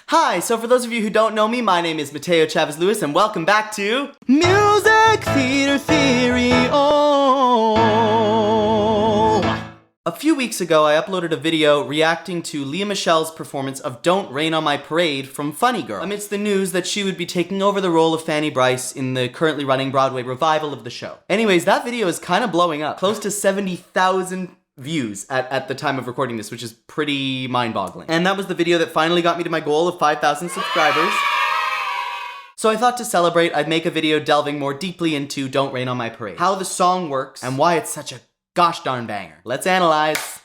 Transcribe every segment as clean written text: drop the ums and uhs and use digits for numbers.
Hi, so for those of you who don't know me, my name is Mateo Chavez Lewis, and welcome back to Music Theater Theory. A few weeks ago, I uploaded a video reacting to Lea Michele's performance of Don't Rain on My Parade from Funny Girl, amidst the news that she would be taking over the role of Fanny Brice in the currently running Broadway revival of the show. Anyways, that video is kind of blowing up. Close to 70,000 views at the time of recording this, which is pretty mind-boggling. And that was the video that finally got me to my goal of 5,000 subscribers. So I thought to celebrate, I'd make a video delving more deeply into Don't Rain on My Parade, how the song works, and why it's such a gosh darn banger. Let's analyze.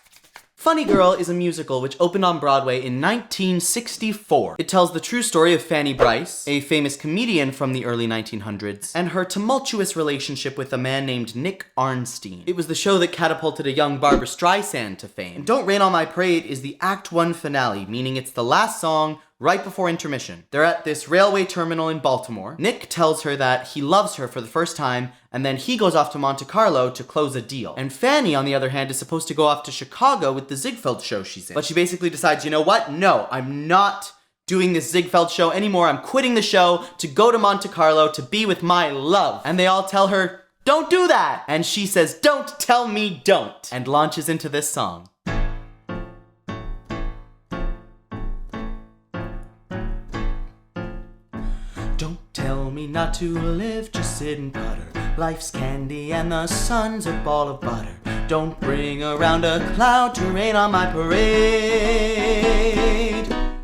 Funny Girl is a musical which opened on Broadway in 1964. It tells the true story of Fanny Brice, a famous comedian from the early 1900s, and her tumultuous relationship with a man named Nick Arnstein. It was the show that catapulted a young Barbra Streisand to fame. And Don't Rain on My Parade is the Act 1 finale, meaning it's the last song right before intermission. They're at this railway terminal in Baltimore. Nick tells her that he loves her for the first time, and then he goes off to Monte Carlo to close a deal. And Fanny, on the other hand, is supposed to go off to Chicago with the Ziegfeld show she's in. But she basically decides, you know what? No, I'm not doing this Ziegfeld show anymore. I'm quitting the show to go to Monte Carlo to be with my love. And they all tell her, don't do that! And she says, don't tell me don't, and launches into this song. Don't tell me not to live, just sit and putter. Life's candy and the sun's a ball of butter. Don't bring around a cloud to rain on my parade.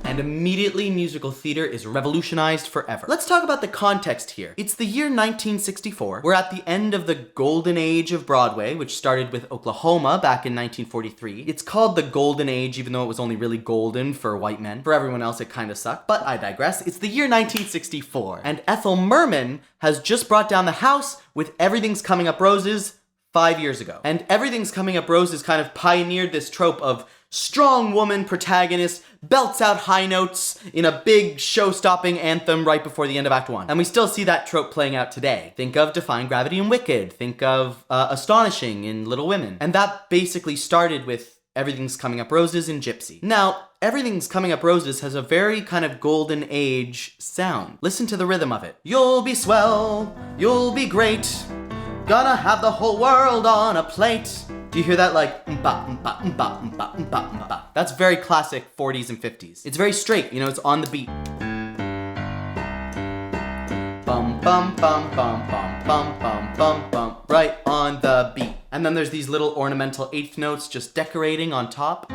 And immediately musical theater is revolutionized forever. Let's talk about the context here. It's the year 1964. We're at the end of the golden age of Broadway, which started with Oklahoma back in 1943. It's called the golden age, even though it was only really golden for white men. For everyone else, it kind of sucked, but I digress. It's the year 1964, and Ethel Merman has just brought down the house with Everything's Coming Up Roses 5 years ago. And Everything's Coming Up Roses kind of pioneered this trope of strong woman protagonist belts out high notes in a big show-stopping anthem right before the end of Act 1. And we still see that trope playing out today. Think of Defying Gravity in Wicked. Think of Astonishing in Little Women. And that basically started with Everything's Coming Up Roses in Gypsy. Now, Everything's Coming Up Roses has a very kind of golden age sound. Listen to the rhythm of it. You'll be swell, you'll be great, gonna have the whole world on a plate. Do you hear that, like, mba, mba, mba, mba, mba, mba? That's very classic 40s and 50s. It's very straight, you know, it's on the beat. Bum, bum, bum, bum, bum, bum, bum, bum, bum, right on the beat. And then there's these little ornamental eighth notes just decorating on top.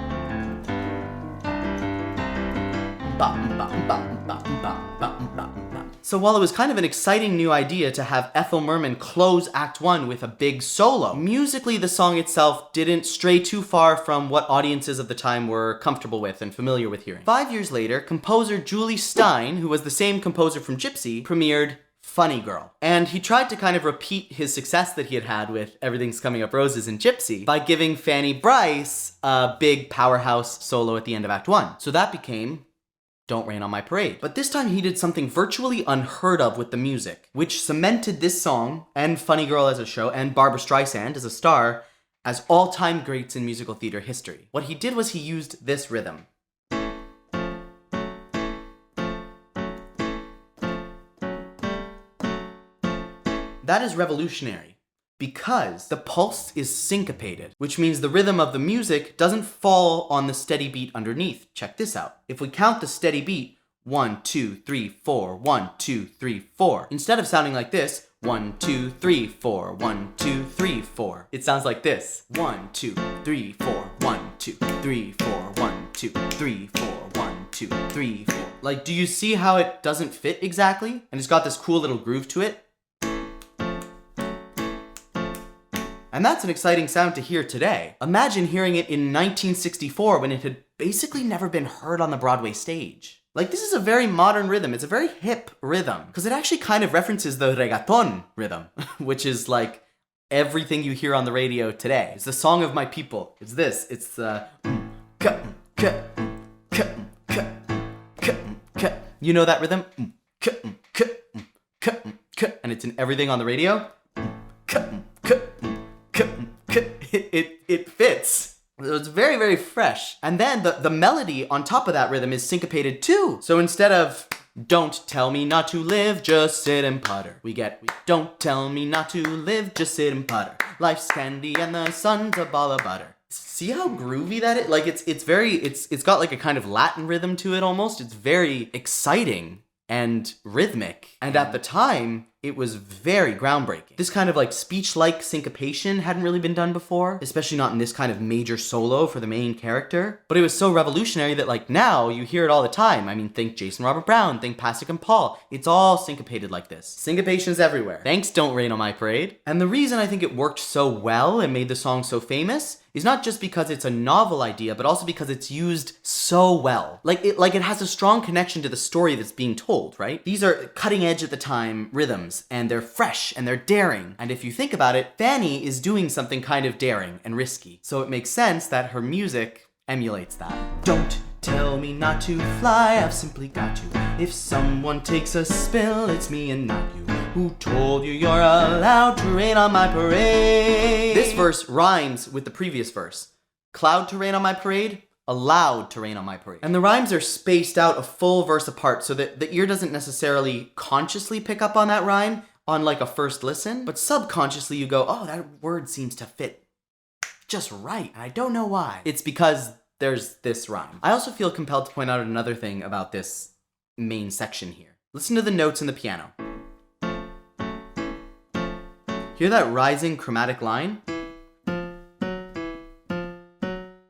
So while it was kind of an exciting new idea to have Ethel Merman close Act 1 with a big solo, musically the song itself didn't stray too far from what audiences of the time were comfortable with and familiar with hearing. 5 years later, composer Julie Stein, who was the same composer from Gypsy, premiered Funny Girl. And he tried to kind of repeat his success that he had had with Everything's Coming Up Roses in Gypsy by giving Fanny Brice a big powerhouse solo at the end of Act 1. So that became Don't Rain on My Parade. But this time he did something virtually unheard of with the music, which cemented this song and Funny Girl as a show and Barbra Streisand as a star as all-time greats in musical theater history. What he did was he used this rhythm. That is revolutionary because the pulse is syncopated, which means the rhythm of the music doesn't fall on the steady beat underneath. Check this out. If we count the steady beat, 1, 2, 3, 4, 1, 2, 3, 4. Instead of sounding like this, 1, 2, 3, 4, 1, 2, 3, 4. It sounds like this. 1, 2, 3, 4, 1, 2, 3, 4, 1, 2, 3, 4, 1, 2, 3, 4. Like, do you see how it doesn't fit exactly? And it's got this cool little groove to it. And that's an exciting sound to hear today. Imagine hearing it in 1964 when it had basically never been heard on the Broadway stage. Like, this is a very modern rhythm. It's a very hip rhythm because it actually kind of references the reggaeton rhythm, which is like everything you hear on the radio today. It's the song of my people. It's this. It's the you know that rhythm? And it's in everything on the radio. It fits. It's very, very fresh. And then the melody on top of that rhythm is syncopated too. So instead of don't tell me not to live, just sit and putter, we get don't tell me not to live, just sit and putter. Life's candy and the sun's a ball of butter. See how groovy that is? Like it's got like a kind of Latin rhythm to it almost. It's very exciting and rhythmic. And at the time, it was very groundbreaking. This kind of like speech-like syncopation hadn't really been done before, especially not in this kind of major solo for the main character. But it was so revolutionary that like now you hear it all the time. I mean, think Jason Robert Brown, think Pasek and Paul. It's all syncopated like this. Syncopation's everywhere. Thanks, Don't Rain on My Parade. And the reason I think it worked so well and made the song so famous is not just because it's a novel idea, but also because it's used so well. Like it has a strong connection to the story that's being told, right? These are cutting edge at the time rhythms, and they're fresh and they're daring. And if you think about it, Fanny is doing something kind of daring and risky. So it makes sense that her music emulates that. Don't tell me not to fly, I've simply got to. If someone takes a spill, it's me and not you. Who told you you're allowed to rain on my parade? This verse rhymes with the previous verse. Cloud to rain on my parade, allowed to rain on my parade. And the rhymes are spaced out a full verse apart so that the ear doesn't necessarily consciously pick up on that rhyme on like a first listen, but subconsciously you go, oh, that word seems to fit just right, and I don't know why. It's because there's this rhyme. I also feel compelled to point out another thing about this main section here. Listen to the notes in the piano. Hear that rising chromatic line?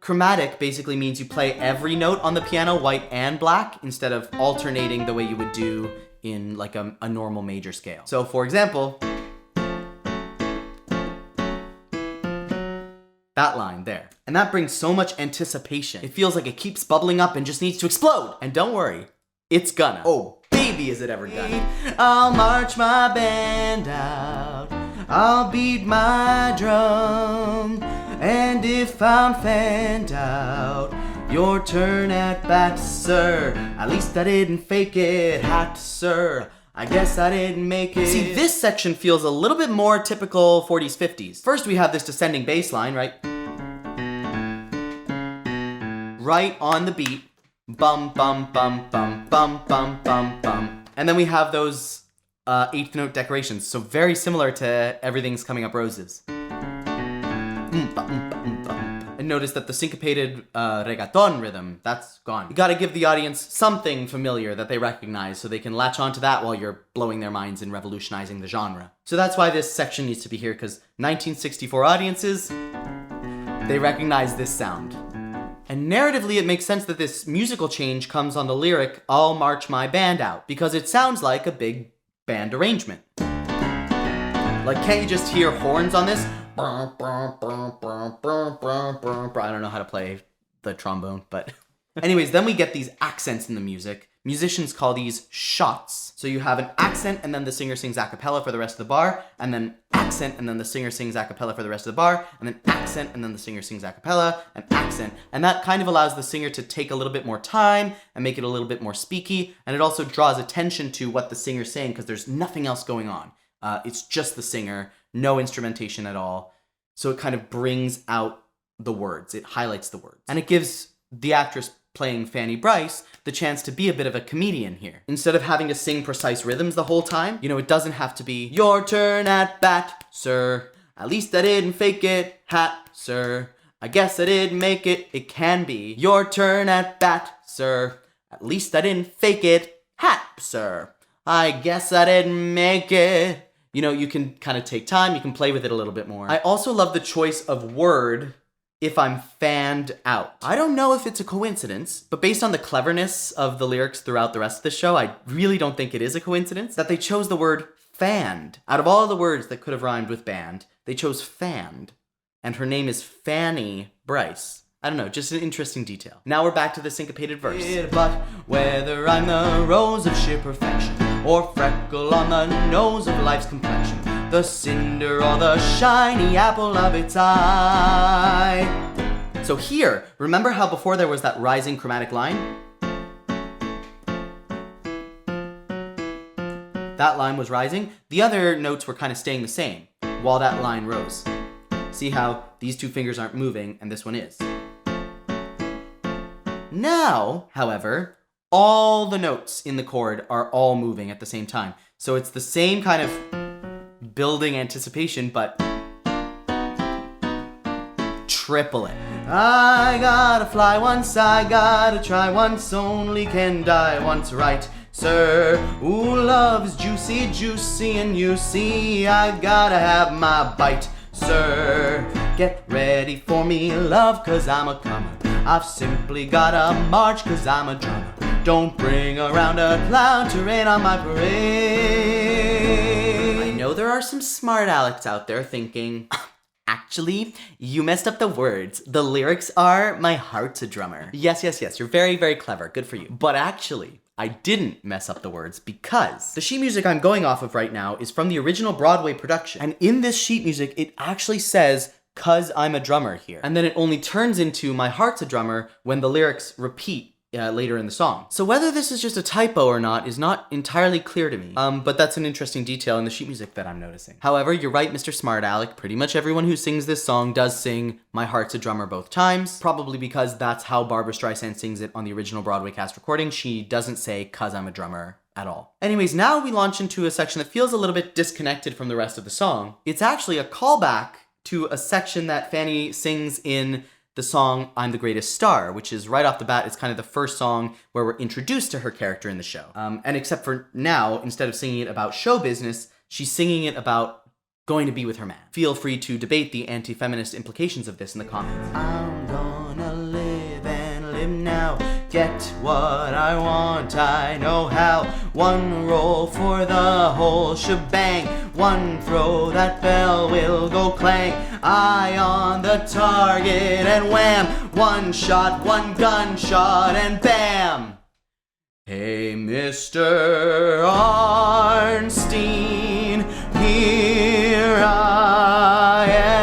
Chromatic basically means you play every note on the piano, white and black, instead of alternating the way you would do in like a normal major scale. So for example, that line there. And that brings so much anticipation. It feels like it keeps bubbling up and just needs to explode. And don't worry, it's gonna. Oh, baby, is it ever gonna. I'll march my band out, I'll beat my drum, and if I'm fanned out, your turn at bat, sir. At least I didn't fake it, hat, sir. I guess I didn't make it. See, this section feels a little bit more typical 40s, 50s. First, we have this descending bass line, right? Right on the beat. Bum, bum, bum, bum, bum, bum, bum, bum. And then we have those eighth note decorations. So very similar to Everything's Coming Up Roses. And notice that the syncopated reggaeton rhythm, that's gone. You gotta give the audience something familiar that they recognize so they can latch onto that while you're blowing their minds and revolutionizing the genre. So that's why this section needs to be here, because 1964 audiences, they recognize this sound. And narratively, it makes sense that this musical change comes on the lyric, I'll march my band out, because it sounds like a big band arrangement. Like, can't you just hear horns on this? I don't know how to play the trombone, but anyways, then we get these accents in the music. Musicians call these shots. So you have an accent and then the singer sings a cappella for the rest of the bar, and then accent and then the singer sings a cappella for the rest of the bar, and then accent and then the singer sings a cappella, and accent. And that kind of allows the singer to take a little bit more time and make it a little bit more speaky, and it also draws attention to what the singer's saying because there's nothing else going on. It's just the singer, no instrumentation at all. So it kind of brings out the words. It highlights the words. And it gives the actress playing Fanny Brice the chance to be a bit of a comedian here. Instead of having to sing precise rhythms the whole time, you know, it doesn't have to be, your turn at bat, sir. At least I didn't fake it, hat, sir. I guess I didn't make it. It can be, your turn at bat, sir. At least I didn't fake it, hat, sir. I guess I didn't make it. You know, you can kind of take time, you can play with it a little bit more. I also love the choice of word, if I'm fanned out. I don't know if it's a coincidence, but based on the cleverness of the lyrics throughout the rest of the show, I really don't think it is a coincidence that they chose the word fanned. Out of all the words that could have rhymed with band, they chose fanned. And her name is Fanny Brice. I don't know, just an interesting detail. Now we're back to the syncopated verse. But whether I'm the rose of sheer perfection, or freckle on the nose of life's complexion, the cinder or the shiny apple of its eye. So here, remember how before there was that rising chromatic line? That line was rising. The other notes were kind of staying the same while that line rose. See how these two fingers aren't moving and this one is. Now, however, all the notes in the chord are all moving at the same time. So it's the same kind of building anticipation, but triple it. I gotta fly once, I gotta try once, only can die once, right, sir? Ooh, love's juicy, juicy, and you see, I gotta have my bite, sir. Get ready for me, love, cause I'm a comer. I've simply gotta march, cause I'm a drummer. Don't bring around a cloud to rain on my parade. I know there are some smart Alecs out there thinking, actually, you messed up the words. The lyrics are, my heart's a drummer. Yes, you're very, very clever. Good for you. But actually, I didn't mess up the words because the sheet music I'm going off of right now is from the original Broadway production. And in this sheet music, it actually says, cause I'm a drummer here. And then it only turns into my heart's a drummer when the lyrics repeat later in the song. So whether this is just a typo or not is not entirely clear to me, but that's an interesting detail in the sheet music that I'm noticing. However, you're right, Mr. Smart Alec. Pretty much everyone who sings this song does sing My Heart's a Drummer both times, probably because that's how Barbra Streisand sings it on the original Broadway cast recording. She doesn't say, cause I'm a drummer, at all. Anyways, now we launch into a section that feels a little bit disconnected from the rest of the song. It's actually a callback to a section that Fanny sings in the song I'm the Greatest Star, which is right off the bat, it's kind of the first song where we're introduced to her character in the show. And except for now, instead of singing it about show business, she's singing it about going to be with her man. Feel free to debate the anti-feminist implications of this in the comments. I'm gonna live and live now, get what I want, I know how. One roll for the whole shebang, one throw, that bell will go clang. Eye on the target and wham, one shot, one gunshot and bam. Hey, Mr. Arnstein, here I am.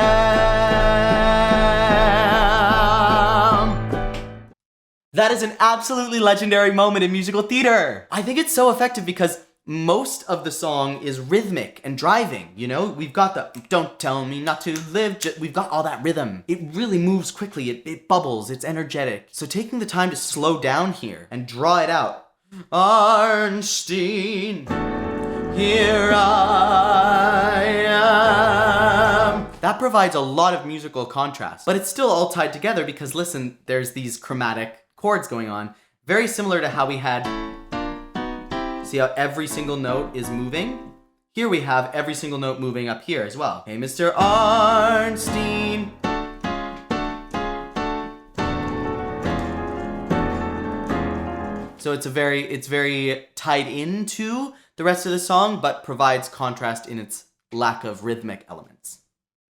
That is an absolutely legendary moment in musical theater. I think it's so effective because most of the song is rhythmic and driving, you know? We've got the, don't tell me not to live, we've got all that rhythm. It really moves quickly, it bubbles, it's energetic. So taking the time to slow down here and draw it out. Arnstein, here I am. That provides a lot of musical contrast, but it's still all tied together because listen, there's these chromatic chords going on, very similar to how we had. See how every single note is moving? Here we have every single note moving up here as well. Hey, Mr. Arnstein. So it's very tied into the rest of the song, but provides contrast in its lack of rhythmic elements,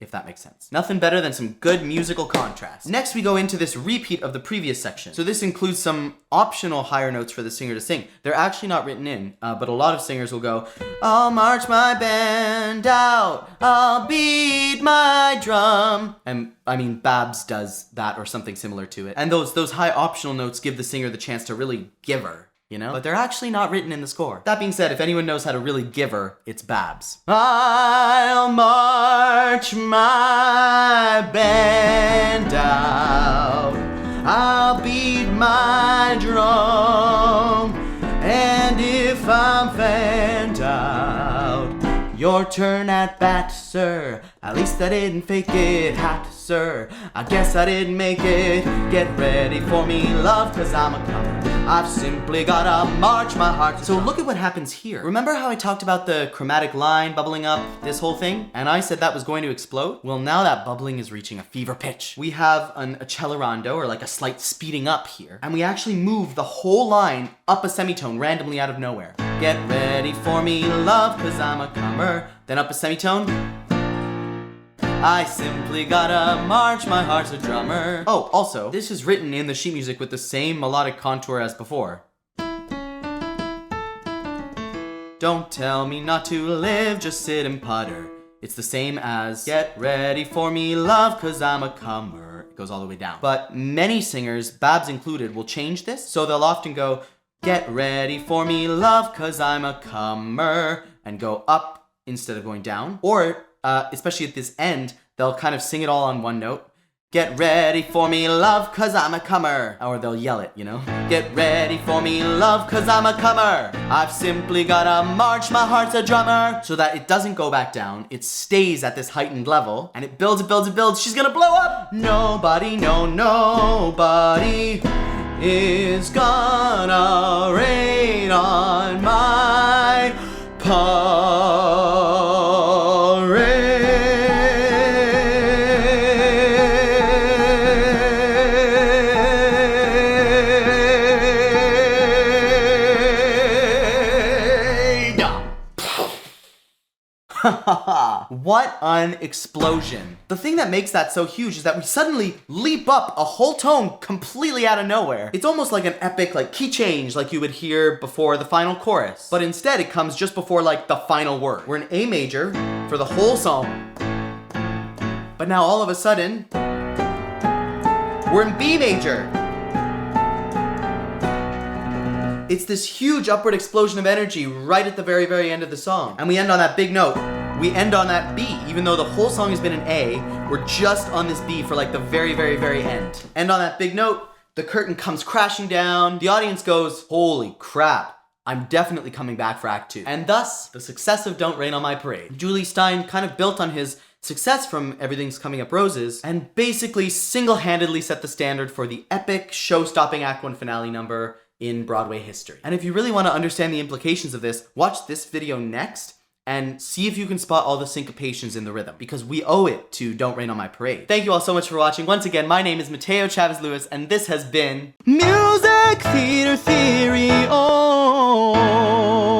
if that makes sense. Nothing better than some good musical contrast. Next, we go into this repeat of the previous section. So this includes some optional higher notes for the singer to sing. They're actually not written in, but a lot of singers will go, I'll march my band out, I'll beat my drum. And I mean, Babs does that or something similar to it. And those high optional notes give the singer the chance to really give her, you know? But they're actually not written in the score. That being said, if anyone knows how to really give her, it's Babs. I'll march my band out, I'll beat my drum, and if I'm fanned out, your turn at bat, sir. At least I didn't fake it, hat, sir. I guess I didn't make it. Get ready for me, love, cause I'm a comer. I've simply gotta march my heart. So look at what happens here. Remember how I talked about the chromatic line bubbling up, this whole thing? And I said that was going to explode? Well, now that bubbling is reaching a fever pitch. We have a accelerando, or like a slight speeding up here. And we actually move the whole line up a semitone randomly out of nowhere. Get ready for me, love, cause I'm a comer. Then up a semitone. I simply gotta march, my heart's a drummer. Oh, also, this is written in the sheet music with the same melodic contour as before. Don't tell me not to live, just sit and putter. It's the same as get ready for me, love, cause I'm a comer. It goes all the way down. But many singers, Babs included, will change this, so they'll often go, get ready for me, love, cause I'm a comer, and go up instead of going down. Or especially at this end, they'll kind of sing it all on one note. Get ready for me, love, cause I'm a comer. Or they'll yell it, you know? Get ready for me, love, cause I'm a comer. I've simply gotta march, my heart's a drummer. So that it doesn't go back down, it stays at this heightened level, and it builds, it builds, it builds. She's gonna blow up! Nobody, no, nobody is gonna rain on my parade. What an explosion. The thing that makes that so huge is that we suddenly leap up a whole tone completely out of nowhere. It's almost like an epic key change like you would hear before the final chorus. But instead it comes just before the final word. We're in A major for the whole song. But now all of a sudden, we're in B major. It's this huge upward explosion of energy right at the very, very end of the song. And we end on that big note. We end on that B. Even though the whole song has been an A, we're just on this B for the very, very, very end. And on that big note, the curtain comes crashing down. The audience goes, holy crap, I'm definitely coming back for Act 2. And thus, the success of Don't Rain on My Parade. Julie Stein kind of built on his success from Everything's Coming Up Roses and basically single-handedly set the standard for the epic, show-stopping Act 1 finale number in Broadway history. And if you really want to understand the implications of this, watch this video next and see if you can spot all the syncopations in the rhythm, because we owe it to Don't Rain on My Parade. Thank you all so much for watching. Once again, my name is Mateo Chavez Lewis, and this has been Music Theater Theory. Oh.